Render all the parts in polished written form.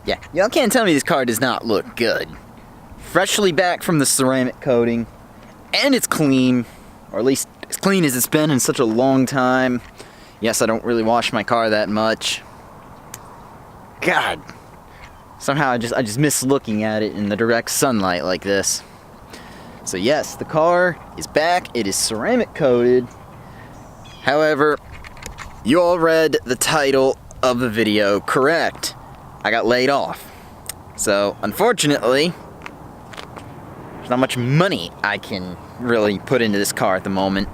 Yeah, y'all can't tell me this car does not look good. Freshly back from the ceramic coating, and it's clean, or at least as clean as it's been in such a long time. Yes, I don't really wash my car that much. God, somehow I just miss looking at it in the direct sunlight like this. So yes, the car is back. It is ceramic coated. However, you all read the title of the video correct. I got laid off. So unfortunately, there's not much money I can really put into this car at the moment.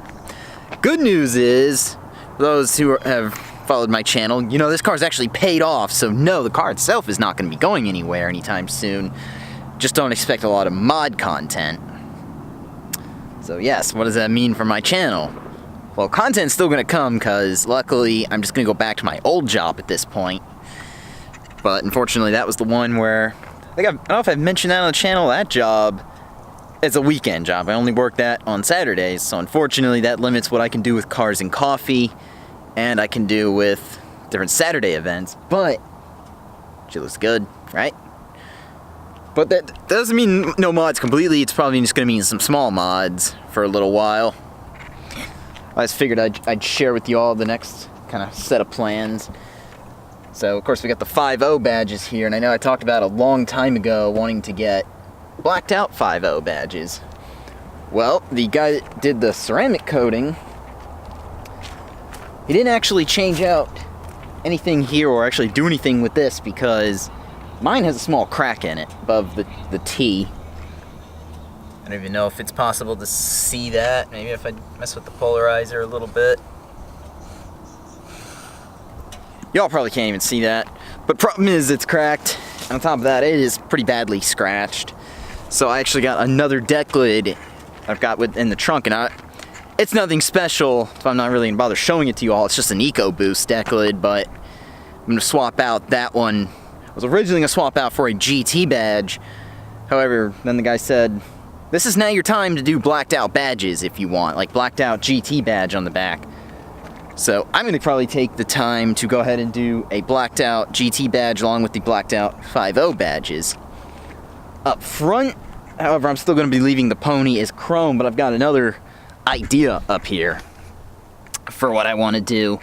Good news is, for those who have followed my channel, you know this car's actually paid off, so no, the car itself is not going to be going anywhere anytime soon. Just don't expect a lot of mod content. So yes, what does that mean for my channel? Well, content's still going to come, because luckily I'm just going to go back to my old job at this point. But unfortunately that was the one where, I don't know if I've mentioned that on the channel, that job is a weekend job. I only work that on Saturdays, so unfortunately that limits what I can do with Cars and Coffee, and I can do with different Saturday events, but she looks good, right? But that doesn't mean no mods completely. It's probably just going to mean some small mods for a little while. I just figured I'd share with you all the next kind of set of plans. So, of course, we got the 5.0 badges here, and I know I talked about a long time ago wanting to get blacked out 5.0 badges. Well, the guy that did the ceramic coating, he didn't actually change out anything here or actually do anything with this, because mine has a small crack in it above the T. I don't even know if it's possible to see that. Maybe if I mess with the polarizer a little bit. Y'all probably can't even see that. But problem is, it's cracked. And on top of that, it is pretty badly scratched. So I actually got another deck lid I've got in the trunk, and it's nothing special, so I'm not really gonna bother showing it to you all. It's just an EcoBoost deck lid, but I'm gonna swap out that one. I was originally gonna swap out for a GT badge. However, then the guy said, this is now your time to do blacked out badges if you want, like blacked out GT badge on the back. So I'm going to probably take the time to go ahead and do a blacked out GT badge along with the blacked out 5.0 badges. Up front, however, I'm still going to be leaving the pony as chrome, but I've got another idea up here for what I want to do.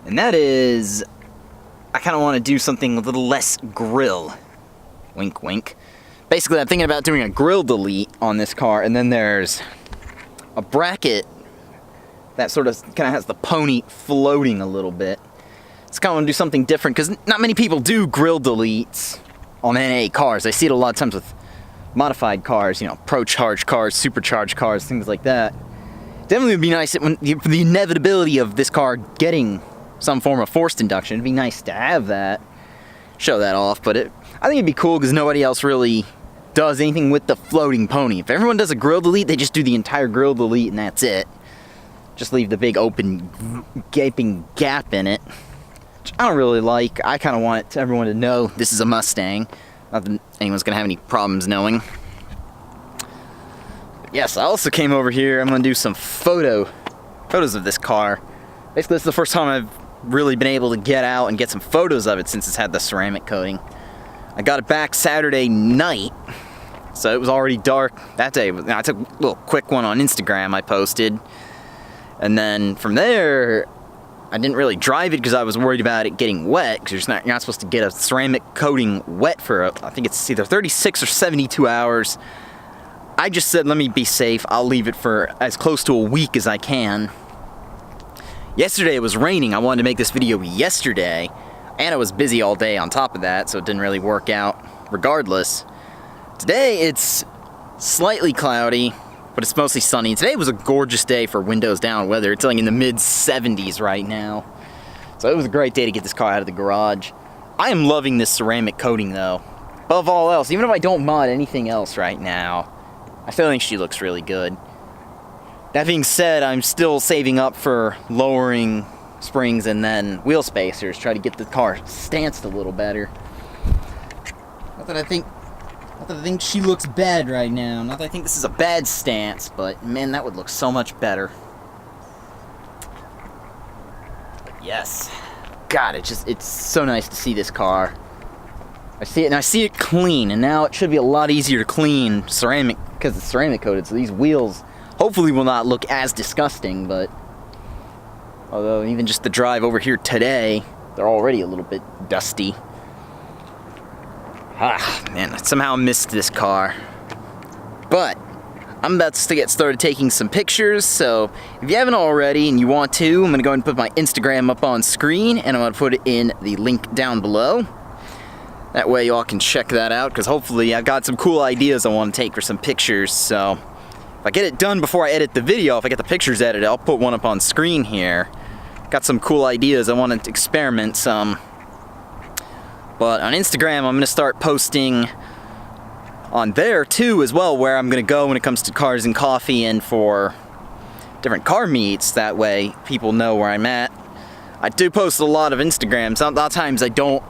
And that is, I kind of want to do something a little less grill. Wink, wink. Basically, I'm thinking about doing a grill delete on this car, and then there's a bracket that sort of kind of has the pony floating a little bit. It's kind of want to do something different, because not many people do grill deletes on NA cars. I see it a lot of times with modified cars, you know, pro-charged cars, supercharged cars, things like that. Definitely would be nice for the inevitability of this car getting some form of forced induction. It'd be nice to have that, show that off, but I think it'd be cool because nobody else really does anything with the floating pony. If everyone does a grill delete, they just do the entire grill delete and that's it. Just leave the big open, gaping gap in it, which I don't really like. I kind of want everyone to know this is a Mustang. Not that anyone's going to have any problems knowing. But yes, I also came over here. I'm going to do some photos of this car. Basically, this is the first time I've really been able to get out and get some photos of it since it's had the ceramic coating. I got it back Saturday night, so it was already dark that day. I took a little quick one on Instagram I posted. And then from there, I didn't really drive it because I was worried about it getting wet, because you're not supposed to get a ceramic coating wet for, I think it's either 36 or 72 hours. I just said, let me be safe. I'll leave it for as close to a week as I can. Yesterday it was raining. I wanted to make this video yesterday, and I was busy all day on top of that, so it didn't really work out regardless. Today it's slightly cloudy, but it's mostly sunny. Today was a gorgeous day for windows down weather. It's like in the mid-70s right now. So it was a great day to get this car out of the garage. I am loving this ceramic coating though. Above all else, even if I don't mod anything else right now, I still think she looks really good. That being said, I'm still saving up for lowering springs and then wheel spacers, try to get the car stanced a little better. Not that I think she looks bad right now. Not that I think this is a bad stance, but man, that would look so much better. But yes. God, it's so nice to see this car. I see it, and I see it clean, and now it should be a lot easier to clean ceramic, because it's ceramic coated, so these wheels hopefully will not look as disgusting, but although even just the drive over here today, they're already a little bit dusty. Ah, man, I somehow missed this car. But I'm about to get started taking some pictures, so if you haven't already and you want to, I'm going to go ahead and put my Instagram up on screen, and I'm going to put it in the link down below. That way y'all can check that out, because hopefully I've got some cool ideas I want to take for some pictures, so if I get it done before I edit the video, if I get the pictures edited, I'll put one up on screen here. Got some cool ideas, I want to experiment some. But on Instagram, I'm going to start posting on there too as well, where I'm going to go when it comes to Cars and Coffee and for different car meets. That way people know where I'm at. I do post a lot of Instagrams. A lot of times I don't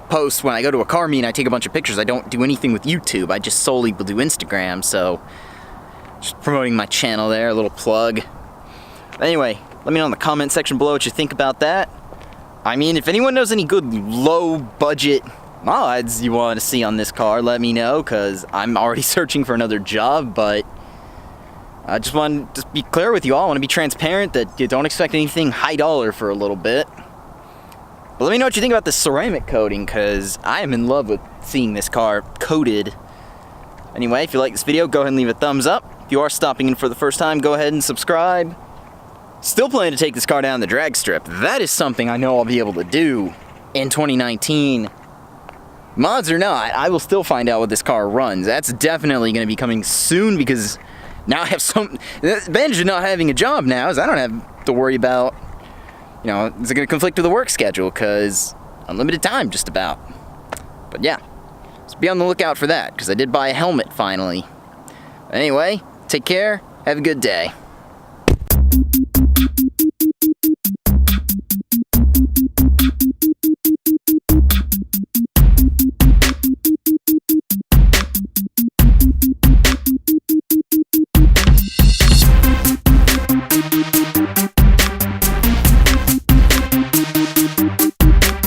post when I go to a car meet and I take a bunch of pictures. I don't do anything with YouTube. I just solely do Instagram, so just promoting my channel there, a little plug. But anyway, let me know in the comment section below what you think about that. I mean, if anyone knows any good low-budget mods you want to see on this car, let me know, because I'm already searching for another job, but I just want to be clear with you all. I want to be transparent that you don't expect anything high dollar for a little bit. But let me know what you think about the ceramic coating, because I am in love with seeing this car coated. Anyway, if you like this video, go ahead and leave a thumbs up. If you are stopping in for the first time, go ahead and subscribe. Still planning to take this car down the drag strip. That is something I know I'll be able to do in 2019. Mods or not, I will still find out what this car runs. That's definitely going to be coming soon, because now I have some... The advantage of not having a job now is I don't have to worry about, you know, is it going to conflict with the work schedule, because unlimited time just about. But yeah, so be on the lookout for that, because I did buy a helmet finally. Anyway, take care, have a good day.